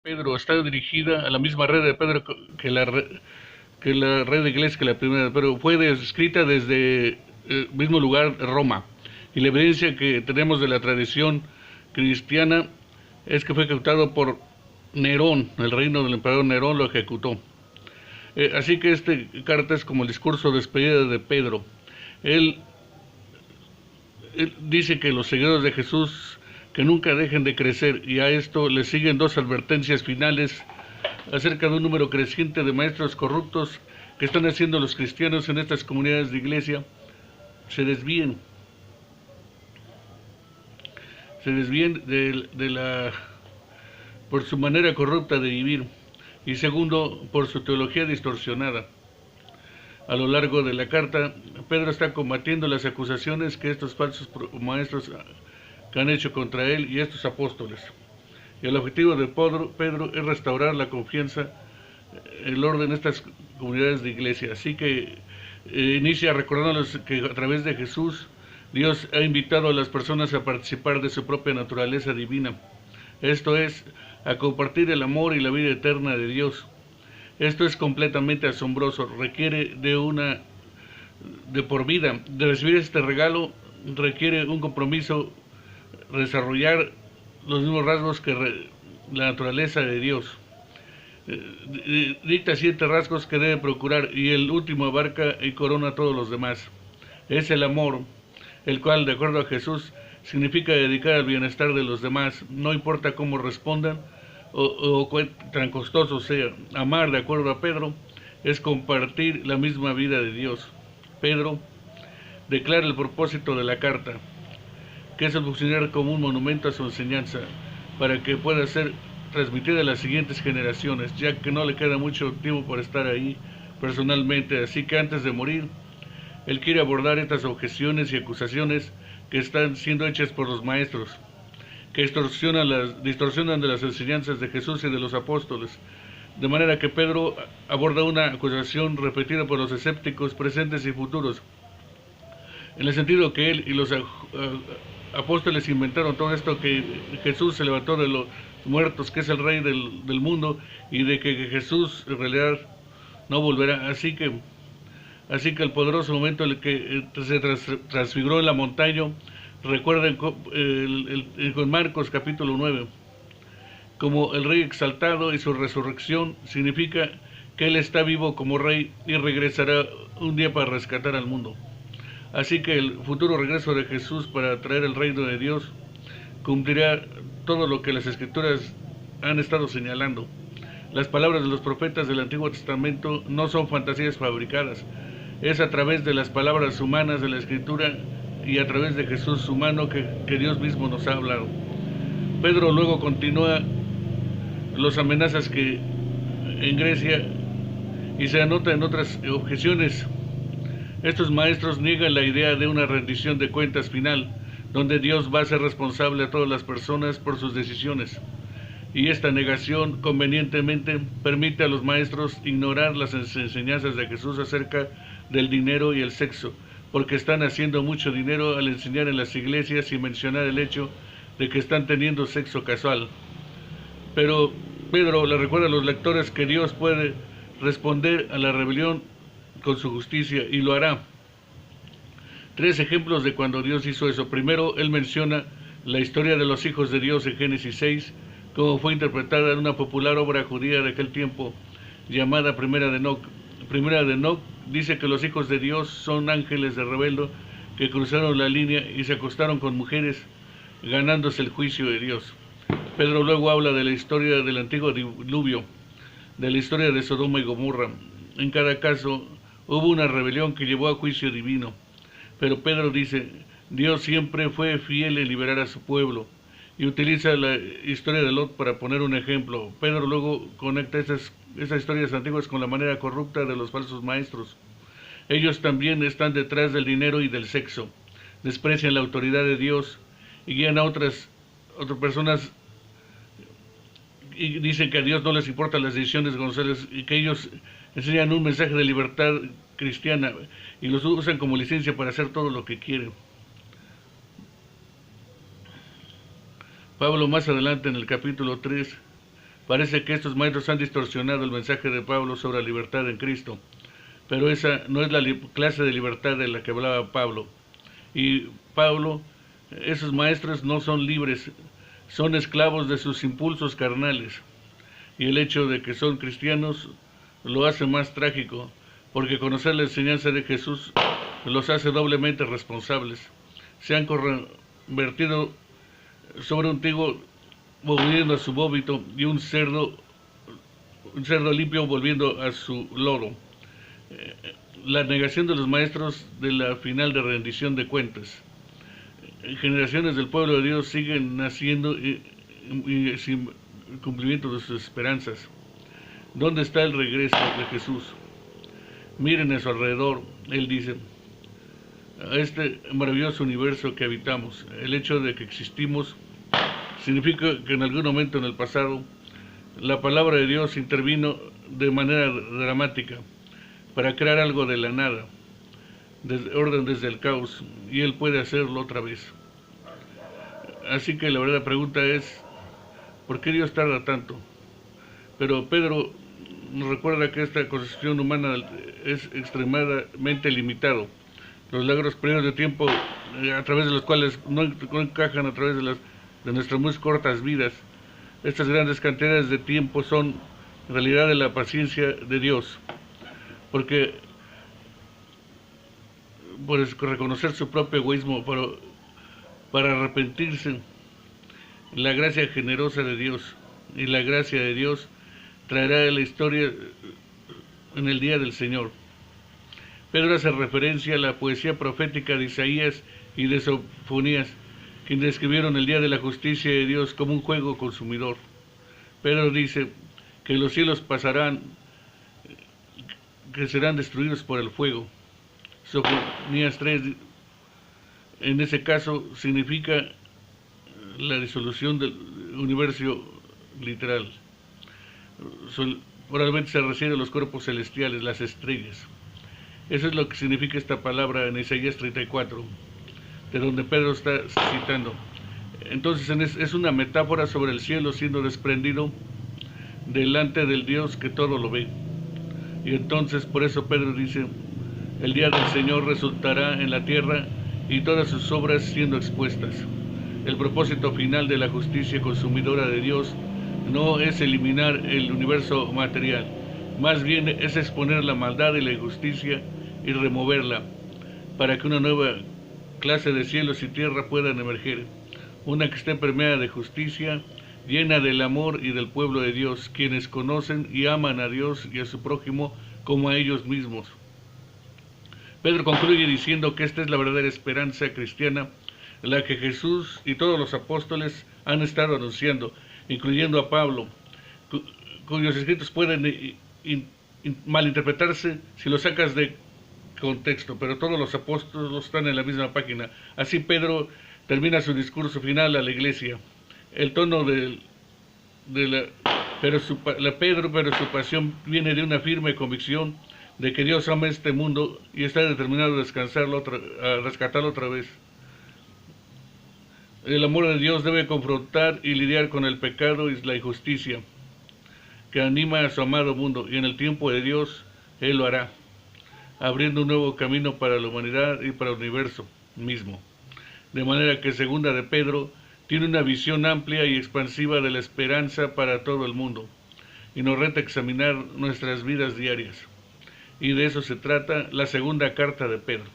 Pedro está dirigida a la misma red de Pedro que la red de iglesia que la primera, pero fue escrita desde el mismo lugar, Roma. Y la evidencia que tenemos de la tradición cristiana es que fue ejecutado por Nerón, el reino del emperador Nerón lo ejecutó. Así que este carta es como el discurso de despedida de Pedro. Él, él dice que los seguidores de Jesús que nunca dejen de crecer, y a esto le siguen dos advertencias finales acerca de un número creciente de maestros corruptos que están haciendo los cristianos en estas comunidades de iglesia se desvíen, de la por su manera corrupta de vivir, y segundo, por su teología distorsionada. A lo largo de la carta, Pedro está combatiendo las acusaciones que estos falsos maestros que han hecho contra él y estos apóstoles. Y el objetivo de Pedro es restaurar la confianza, el orden en estas comunidades de iglesia. Así que inicia recordándoles que a través de Jesús, Dios ha invitado a las personas a participar de su propia naturaleza divina. Esto es, a compartir el amor y la vida eterna de Dios. Esto es completamente asombroso, requiere de por vida. De recibir este regalo requiere un compromiso, desarrollar los mismos rasgos que la naturaleza de Dios. Dicta 7 rasgos que debe procurar, y el último abarca y corona todos los demás. Es el amor, el cual, de acuerdo a Jesús, significa dedicar al bienestar de los demás, no importa cómo respondan o tan costoso sea. Amar, de acuerdo a Pedro, es compartir la misma vida de Dios. Pedro declara el propósito de la carta, que es el funcionar como un monumento a su enseñanza, para que pueda ser transmitida a las siguientes generaciones, ya que no le queda mucho tiempo por estar ahí personalmente. Así que antes de morir, él quiere abordar estas objeciones y acusaciones que están siendo hechas por los maestros, que distorsionan de las enseñanzas de Jesús y de los apóstoles. De manera que Pedro aborda una acusación repetida por los escépticos presentes y futuros, en el sentido que él y los apóstoles inventaron todo esto, que Jesús se levantó de los muertos, que es el rey del mundo, y de que Jesús en realidad no volverá. Así que el poderoso momento en el que se transfiguró en la montaña, recuerden con Marcos capítulo 9, como el rey exaltado, y su resurrección significa que él está vivo como rey y regresará un día para rescatar al mundo. Así que el futuro regreso de Jesús para traer el reino de Dios cumplirá todo lo que las escrituras han estado señalando. Las palabras de los profetas del Antiguo Testamento no son fantasías fabricadas. Es a través de las palabras humanas de la Escritura y a través de Jesús humano que Dios mismo nos ha hablado. Pedro luego continúa las amenazas que en Grecia, y se anota en otras objeciones. Estos maestros niegan la idea de una rendición de cuentas final, donde Dios va a ser responsable a todas las personas por sus decisiones. Y esta negación convenientemente permite a los maestros ignorar las enseñanzas de Jesús acerca del dinero y el sexo, porque están haciendo mucho dinero al enseñar en las iglesias y mencionar el hecho de que están teniendo sexo casual. Pero Pedro le recuerda a los lectores que Dios puede responder a la rebelión con su justicia, y lo hará. 3 ejemplos de cuando Dios hizo eso. Primero, él menciona la historia de los hijos de Dios en Génesis 6, como fue interpretada en una popular obra judía de aquel tiempo llamada Primera de Enoc. Primera de Enoc dice que los hijos de Dios son ángeles de rebelde que cruzaron la línea y se acostaron con mujeres, ganándose el juicio de Dios. Pedro luego habla de la historia del antiguo diluvio, de la historia de Sodoma y Gomorra. En cada caso hubo una rebelión que llevó a juicio divino. Pero Pedro dice, Dios siempre fue fiel en liberar a su pueblo, y utiliza la historia de Lot para poner un ejemplo. Pedro luego conecta esas historias antiguas con la manera corrupta de los falsos maestros. Ellos también están detrás del dinero y del sexo, desprecian la autoridad de Dios y guían a otras personas, y dicen que a Dios no les importan las decisiones González, y que ellos enseñan un mensaje de libertad cristiana y los usan como licencia para hacer todo lo que quieren. Pablo más adelante en el capítulo 3 Parece que estos maestros han distorsionado el mensaje de Pablo sobre la libertad en Cristo, pero esa no es la clase de libertad de la que hablaba Pablo. Y Pablo, esos maestros no son libres, son esclavos de sus impulsos carnales. Y el hecho de que son cristianos lo hace más trágico, porque conocer la enseñanza de Jesús los hace doblemente responsables. Se han convertido sobre un trigo volviendo a su vómito y un cerdo limpio volviendo a su lodo. La negación de los maestros de la final de rendición de cuentas. Generaciones del pueblo de Dios siguen naciendo y sin cumplimiento de sus esperanzas. ¿Dónde está el regreso de Jesús? Miren a su alrededor, él dice, a este maravilloso universo que habitamos. El hecho de que existimos significa que en algún momento en el pasado la palabra de Dios intervino de manera dramática para crear algo de la nada, orden desde el caos, y Él puede hacerlo otra vez. Así que la verdadera pregunta es, ¿por qué Dios tarda tanto? Pero Pedro nos recuerda que esta concepción humana es extremadamente limitado. Los largos periodos de tiempo a través de los cuales no encajan a través de nuestras muy cortas vidas. Estas grandes cantidades de tiempo son en realidad de la paciencia de Dios, porque por reconocer su propio egoísmo, para arrepentirse, la gracia generosa de Dios y la gracia de Dios traerá la historia en el día del Señor. Pedro hace referencia a la poesía profética de Isaías y de Sofonías, quienes describieron el día de la justicia de Dios como un juego consumidor. Pedro dice que los cielos pasarán, que serán destruidos por el fuego. Sofonías 3, en ese caso, significa la disolución del universo literal. Probablemente se refiere a los cuerpos celestiales, las estrellas. Eso es lo que significa esta palabra en Isaías 34, de donde Pedro está citando. Entonces es una metáfora sobre el cielo siendo desprendido delante del Dios que todo lo ve. Y entonces por eso Pedro dice, el día del Señor resultará en la tierra y todas sus obras siendo expuestas. El propósito final de la justicia consumidora de Dios no es eliminar el universo material, más bien es exponer la maldad y la injusticia y removerla, para que una nueva clase de cielos y tierra puedan emerger, una que esté permeada de justicia, llena del amor y del pueblo de Dios, quienes conocen y aman a Dios y a su prójimo como a ellos mismos. Pedro concluye diciendo que esta es la verdadera esperanza cristiana, la que Jesús y todos los apóstoles han estado anunciando, incluyendo a Pablo, cuyos escritos pueden malinterpretarse si los sacas de contexto, pero todos los apóstoles están en la misma página. Así Pedro termina su discurso final a la iglesia. El tono pero su pasión viene de una firme convicción de que Dios ama este mundo y está determinado a rescatarlo otra vez. El amor de Dios debe confrontar y lidiar con el pecado y la injusticia que anima a su amado mundo, y en el tiempo de Dios Él lo hará, abriendo un nuevo camino para la humanidad y para el universo mismo. De manera que segunda de Pedro tiene una visión amplia y expansiva de la esperanza para todo el mundo, y nos reta a examinar nuestras vidas diarias. Y de eso se trata la segunda carta de Pedro.